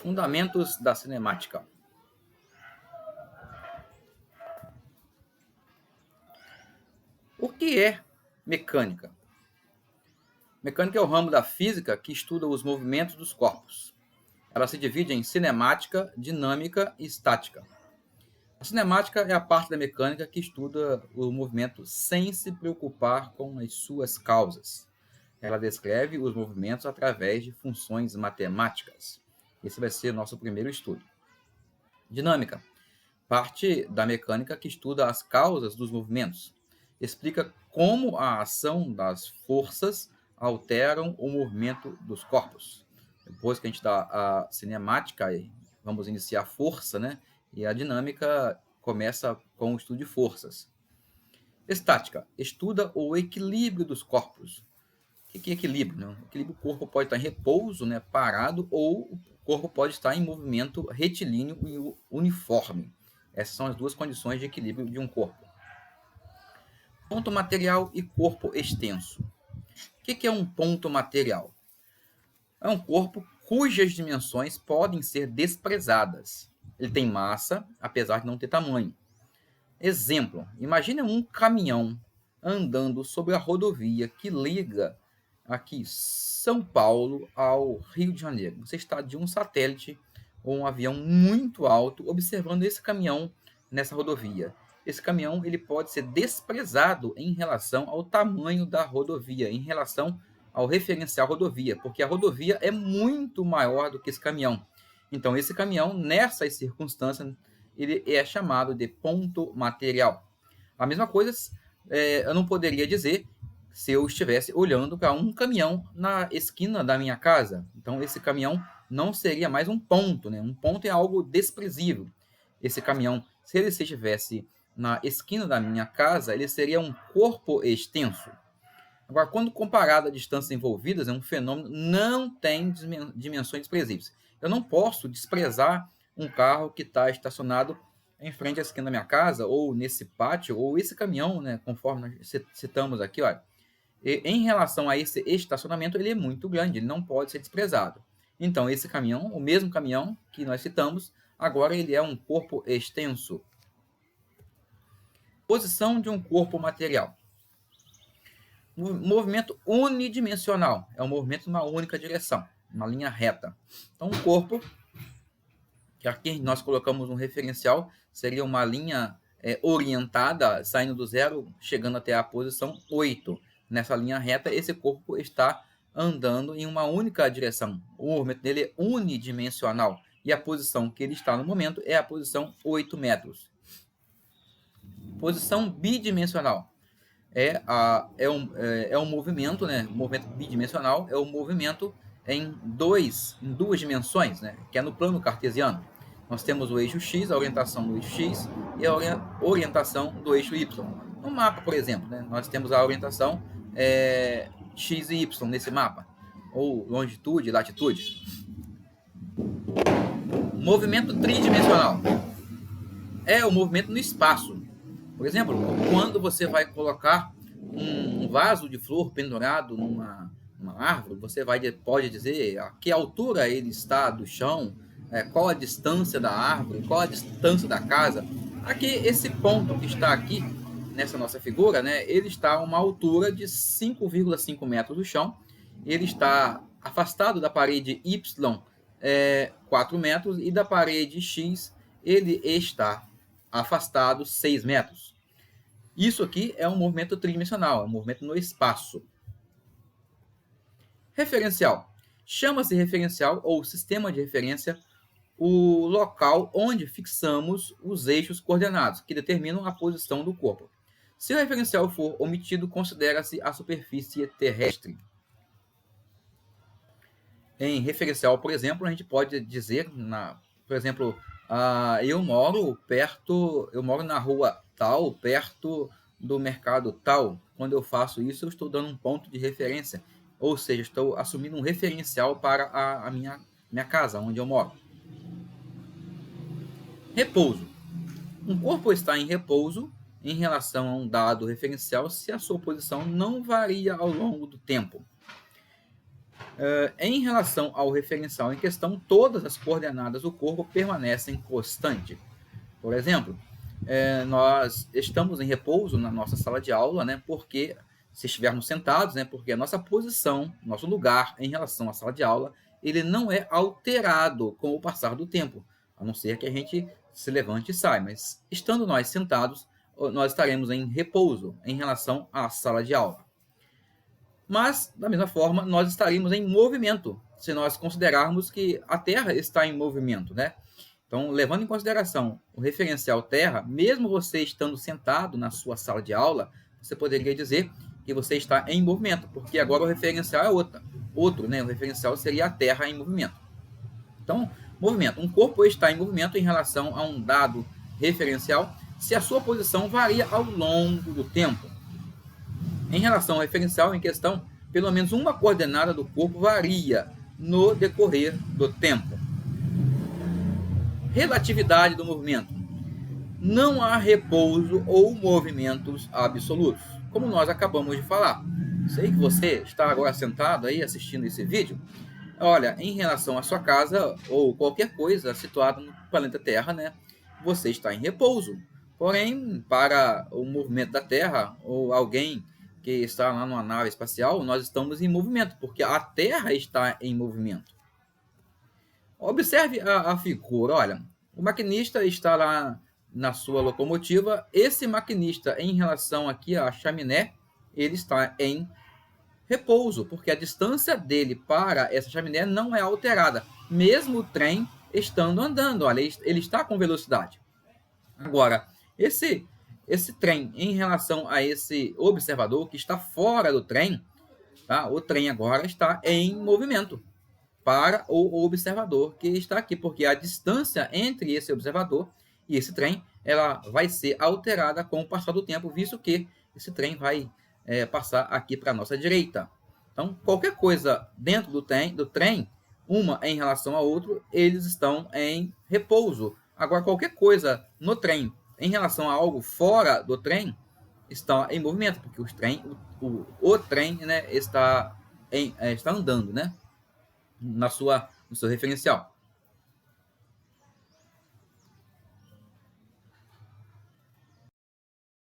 Fundamentos da cinemática. O que é mecânica? Mecânica é o ramo da física que estuda os movimentos dos corpos. Ela se divide em cinemática, dinâmica e estática. A cinemática é a parte da mecânica que estuda o movimento sem se preocupar com as suas causas. Ela descreve os movimentos através de funções matemáticas. Esse vai ser o nosso primeiro estudo. Dinâmica, parte da mecânica que estuda as causas dos movimentos. Explica como a ação das forças alteram o movimento dos corpos. Depois que a gente dá a cinemática, vamos iniciar a força, né? E a dinâmica começa com o estudo de forças. Estática, estuda o equilíbrio dos corpos. O que é equilíbrio? Né? Equilíbrio, o corpo pode estar em repouso, né, parado, ou o corpo pode estar em movimento retilíneo e uniforme. Essas são as duas condições de equilíbrio de um corpo. Ponto material e corpo extenso. O que é um ponto material? É um corpo cujas dimensões podem ser desprezadas. Ele tem massa, apesar de não ter tamanho. Exemplo, imagine um caminhão andando sobre a rodovia que liga aqui São Paulo ao Rio de Janeiro. Você está de um satélite ou um avião muito alto observando esse caminhão nessa rodovia. Esse caminhão ele pode ser desprezado em relação ao tamanho da rodovia, em relação ao referencial rodovia, porque a rodovia é muito maior do que esse caminhão. Então, esse caminhão, nessas circunstâncias, ele é chamado de ponto material. A mesma coisa, eu não poderia dizer se eu estivesse olhando para um caminhão na esquina da minha casa. Então, esse caminhão não seria mais um ponto, né? Um ponto é algo desprezível. Esse caminhão, se ele estivesse na esquina da minha casa, ele seria um corpo extenso. Agora, quando comparado a distâncias envolvidas, um fenômeno não tem dimensões desprezíveis. Eu não posso desprezar um carro que está estacionado em frente à esquina da minha casa, ou nesse pátio, ou esse caminhão, né, conforme nós citamos aqui, olha. Em relação a esse estacionamento, ele é muito grande, ele não pode ser desprezado. Então, esse caminhão, o mesmo caminhão que nós citamos, agora ele é um corpo extenso. Posição de um corpo material. Movimento unidimensional é um movimento numa única direção, uma linha reta. Então, um corpo, que aqui nós colocamos um referencial, seria uma linha orientada, saindo do zero, chegando até a posição 8. Nessa linha reta, esse corpo está andando em uma única direção. O movimento dele é unidimensional. E a posição que ele está no momento é a posição 8 metros. Posição bidimensional. É um movimento, né? O movimento bidimensional é o movimento em duas dimensões, né? Que é no plano cartesiano. Nós temos o eixo X, a orientação do eixo X, e a orientação do eixo Y. No mapa, por exemplo, né? Nós temos a orientação X e Y nesse mapa, ou longitude e latitude. Movimento tridimensional é o movimento no espaço. Por exemplo, quando você vai colocar um vaso de flor pendurado numa árvore, você pode dizer a que altura ele está do chão, qual a distância da árvore, qual a distância da casa. Aqui, esse ponto que está aqui, nessa nossa figura, né, ele está a uma altura de 5,5 metros do chão. Ele está afastado da parede Y 4 metros e da parede X ele está afastado 6 metros. Isso aqui é um movimento tridimensional, é um movimento no espaço. Referencial. Chama-se referencial ou sistema de referência o local onde fixamos os eixos coordenados, que determinam a posição do corpo. Se o referencial for omitido, considera-se a superfície terrestre. Em referencial, por exemplo, a gente pode dizer, por exemplo, eu moro na rua tal, perto do mercado tal. Quando eu faço isso, eu estou dando um ponto de referência, ou seja, estou assumindo um referencial para a minha casa, onde eu moro. Repouso. Um corpo está em repouso em relação a um dado referencial se a sua posição não varia ao longo do tempo. Em relação ao referencial em questão, todas as coordenadas do corpo permanecem constantes. Por exemplo, nós estamos em repouso na nossa sala de aula, né? Porque se estivermos sentados, né? Porque a nossa posição, nosso lugar em relação à sala de aula, ele não é alterado com o passar do tempo, a não ser que a gente se levante e saia. Mas estando nós sentados, nós estaremos em repouso em relação à sala de aula. Mas, da mesma forma, nós estaríamos em movimento, se nós considerarmos que a Terra está em movimento, né? Então, levando em consideração o referencial Terra, mesmo você estando sentado na sua sala de aula, você poderia dizer que você está em movimento, porque agora o referencial é outro, né? O referencial seria a Terra em movimento. Então, movimento. Um corpo está em movimento em relação a um dado referencial se a sua posição varia ao longo do tempo. Em relação ao referencial em questão, pelo menos uma coordenada do corpo varia no decorrer do tempo. Relatividade do movimento. Não há repouso ou movimentos absolutos, como nós acabamos de falar. Sei que você está agora sentado aí assistindo esse vídeo. Olha, em relação à sua casa ou qualquer coisa situada no planeta Terra, né, você está em repouso. Porém, para o movimento da Terra ou alguém que está lá numa nave espacial, nós estamos em movimento, porque a Terra está em movimento. Observe a figura, olha, o maquinista está lá na sua locomotiva, esse maquinista em relação aqui à chaminé, ele está em repouso, porque a distância dele para essa chaminé não é alterada, mesmo o trem estando andando, olha, ele está com velocidade. Agora, esse trem em relação a esse observador que está fora do trem, tá? O trem agora está em movimento para o observador que está aqui, porque a distância entre esse observador e esse trem, ela vai ser alterada com o passar do tempo, visto que esse trem vai passar aqui para a nossa direita. Então, qualquer coisa dentro do trem, uma em relação ao outro, eles estão em repouso. Agora, qualquer coisa no trem em relação a algo fora do trem, está em movimento, porque o trem, né, está andando, né, no seu referencial.